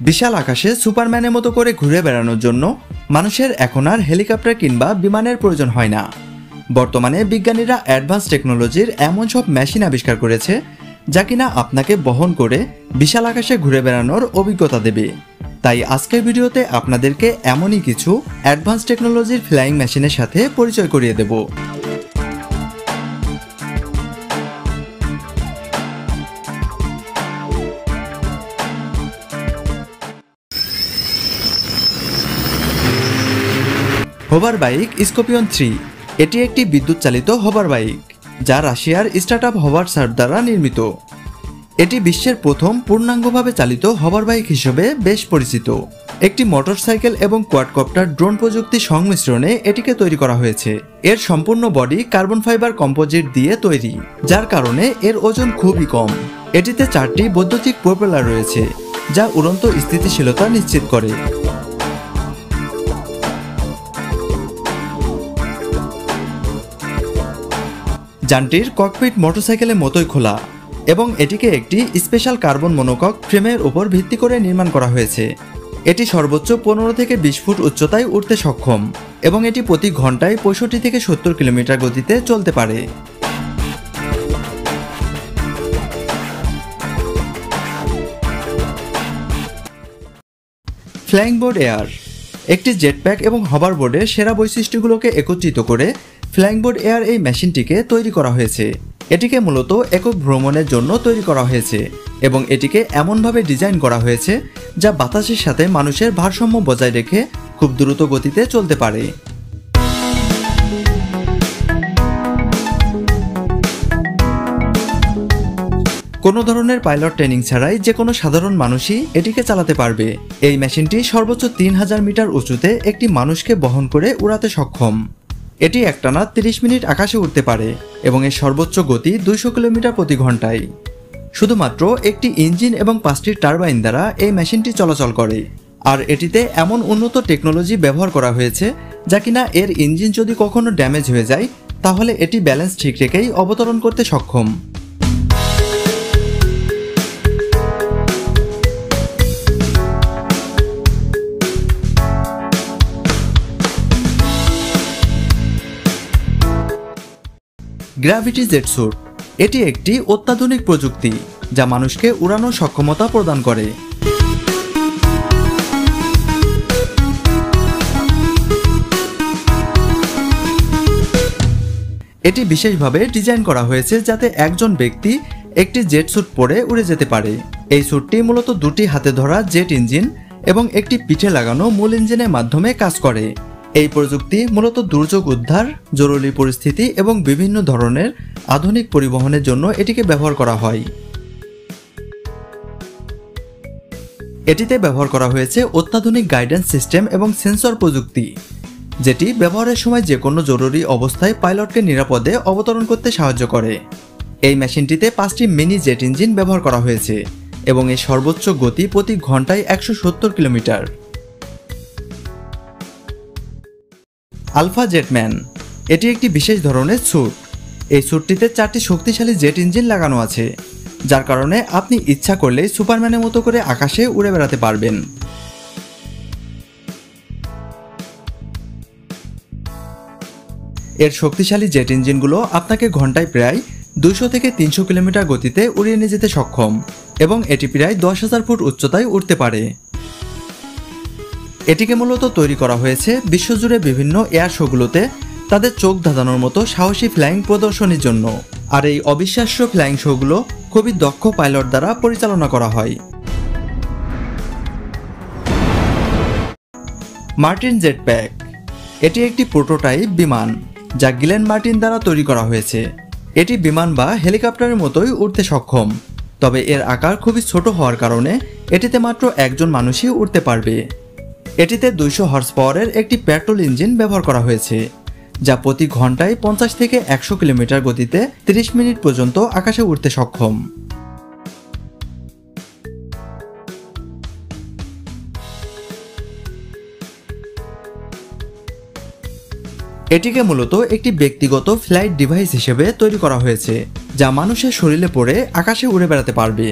বিশাল আকাশে সুপারম্যানের মতো করে ঘুরে বেড়ানোর জন্য মানুষের এখন আর হেলিকপ্টার কিংবা বিমানের প্রয়োজন হয় না। বর্তমানে বিজ্ঞানীরা অ্যাডভান্স টেকনোলজির এমন সব মেশিন আবিষ্কার করেছে যা কিনা আপনাকে বহন করে বিশাল আকাশে ঘুরে বেড়ানোর অভিজ্ঞতা দেবে। তাই আজকের ভিডিওতে আপনাদেরকে এমনই কিছু অ্যাডভান্স টেকনোলজির ফ্লাইং মেশিনের সাথে পরিচয় করিয়ে দেব। হোভার বাইক স্করপিয়ন 3 এটি একটি বিদ্যুৎ চালিত হোভার বাইক যা রাশিয়ার স্টার্টআপ হোভারসার্ভ দ্বারা নির্মিত। এটি বিশ্বের প্রথম পূর্ণাঙ্গভাবে চালিত হোভার বাইক হিসেবে বেশ পরিচিত। একটি মোটরসাইকেল এবং কোয়াডকপ্টার ড্রোন প্রযুক্তি সংমিশ্রণে এটিকে তৈরি করা হয়েছে। এর সম্পূর্ণ বডি কার্বন ফাইবার কম্পোজিট দিয়ে তৈরি, যার কারণে এর ওজন খুবই কম। এটিতে 4টি বৈদ্যুতিক প্রপেলার রয়েছে যা উড়ন্ত স্থিতিশীলতা নিশ্চিত করে। যানটির ককপিট মোটরসাইকেলের মতোই খোলা এবং এটিকে একটি স্পেশাল কার্বন মনোকক ফ্রেমের উপর ভিত্তি করে নির্মাণ করা হয়েছে। এটি সর্বোচ্চ 15 থেকে 20 ফুট উচ্চতায় উঠতে সক্ষম এবং এটি প্রতি ঘন্টায় 65 থেকে 70 কিলোমিটার গতিতে চলতে পারে। ফ্লাইং বোর্ড এয়ার একটি জেটপ্যাক এবং হভারবোর্ডের সেরা বৈশিষ্ট্যগুলোকে একত্রিত করে ফ্লাইং বোর্ড এয়ার এই মেশিনটিকে তৈরি করা হয়েছে। এটিকে মূলত একক ভ্রমণের জন্য তৈরি করা হয়েছে এবং এটিকে এমনভাবে ডিজাইন করা হয়েছে যা বাতাসের সাথে মানুষের ভারসাম্য বজায় রেখে খুব দ্রুত গতিতে চলতে পারে। কোনো ধরনের পাইলট ট্রেনিং ছাড়াই যে কোনো সাধারণ মানুষই এটিকে চালাতে পারবে। এই মেশিনটি সর্বোচ্চ 3000 মিটার উঁচুতে একটি মানুষকে বহন করে উড়াতে সক্ষম। এটি একটানা 30 মিনিট আকাশে উঠতে পারে এবং এর সর্বোচ্চ গতি 200 কিলোমিটার প্রতি ঘন্টায়। শুধুমাত্র একটি ইঞ্জিন এবং 5টি টারবাইন দ্বারা এই মেশিনটি চলাচল করে। আর এটিতে এমন উন্নত টেকনোলজি ব্যবহার করা হয়েছে যা কিনা এর ইঞ্জিন যদি কখনো ড্যামেজ হয়ে যায় তাহলে এটি ব্যালেন্স ঠিক রেখেই অবতরণ করতে সক্ষম। গ্র্যাভিটি জেট স্যুট এটি একটি অত্যাধুনিক প্রযুক্তি যা মানুষকে উড়ানোর সক্ষমতা প্রদান করে। এটি বিশেষভাবে ডিজাইন করা হয়েছে যাতে একজন ব্যক্তি একটি জেট স্যুট পরে উড়ে যেতে পারে। এই স্যুটটি মূলত 2টি হাতে ধরা জেট ইঞ্জিন এবং একটি পিঠে লাগানো মূল ইঞ্জিনের মাধ্যমে কাজ করে। এই প্রযুক্তি মূলত দুর্যোগ উদ্ধার, জরুরি পরিস্থিতি এবং বিভিন্ন ধরনের আধুনিক পরিবহনের জন্য এটিকে ব্যবহার করা হয়। এটিতে ব্যবহার করা হয়েছে অত্যাধুনিক গাইডেন্স সিস্টেম এবং সেন্সর প্রযুক্তি, যেটি ব্যবহারের সময় যে কোনো জরুরি অবস্থায় পাইলটকে নিরাপদে অবতরণ করতে সাহায্য করে। এই মেশিনটিতে 5টি মিনি জেট ইঞ্জিন ব্যবহার করা হয়েছে এবং এর সর্বোচ্চ গতি প্রতি ঘন্টায় 170 কিলোমিটার। আলফা জেটম্যান এটি একটি বিশেষ ধরনের স্যুট। এই স্যুটটিতে 4টি শক্তিশালী জেট ইঞ্জিন লাগানো আছে, যার কারণে আপনি ইচ্ছা করলেই সুপারম্যানের মতো করে আকাশে উড়ে বেড়াতে পারবেন। এর শক্তিশালী জেট ইঞ্জিনগুলো আপনাকে ঘন্টায় প্রায় 200 থেকে 300 কিলোমিটার গতিতে উড়িয়ে নিয়ে যেতে সক্ষম এবং এটি প্রায় 10,000 ফুট উচ্চতায় উঠতে পারে। এটিকে মূলত তৈরি করা হয়েছে বিশ্বজুড়ে বিভিন্ন এয়ার শোগুলোতে তাদের চোখ ধাঁধানোর মতো সাহসী ফ্লাইং প্রদর্শনীর জন্য। আর এই অবিশ্বাস্য ফ্লাইং শোগুলো খুবই দক্ষ পাইলট দ্বারা পরিচালনা করা হয়। মার্টিন জেটপ্যাক এটি একটি প্রোটোটাইপ বিমান যা গিলেন মার্টিন দ্বারা তৈরি করা হয়েছে। এটি বিমান বা হেলিকপ্টারের মতোই উড়তে সক্ষম, তবে এর আকার খুবই ছোট হওয়ার কারণে এটিতে মাত্র একজন মানুষই উড়তে পারবে। এটিতে 200 হর্স পাওয়ারের একটি পেট্রোল ইঞ্জিন ব্যবহার করা হয়েছে যা প্রতি ঘন্টায় 50 থেকে 100 কিলোমিটার গতিতে 30 মিনিট পর্যন্ত আকাশে উড়তে সক্ষম। এটিকে মূলত একটি ব্যক্তিগত ফ্লাইট ডিভাইস হিসেবে তৈরি করা হয়েছে যা মানুষের শরীরে পড়ে আকাশে উড়ে বেড়াতে পারবে।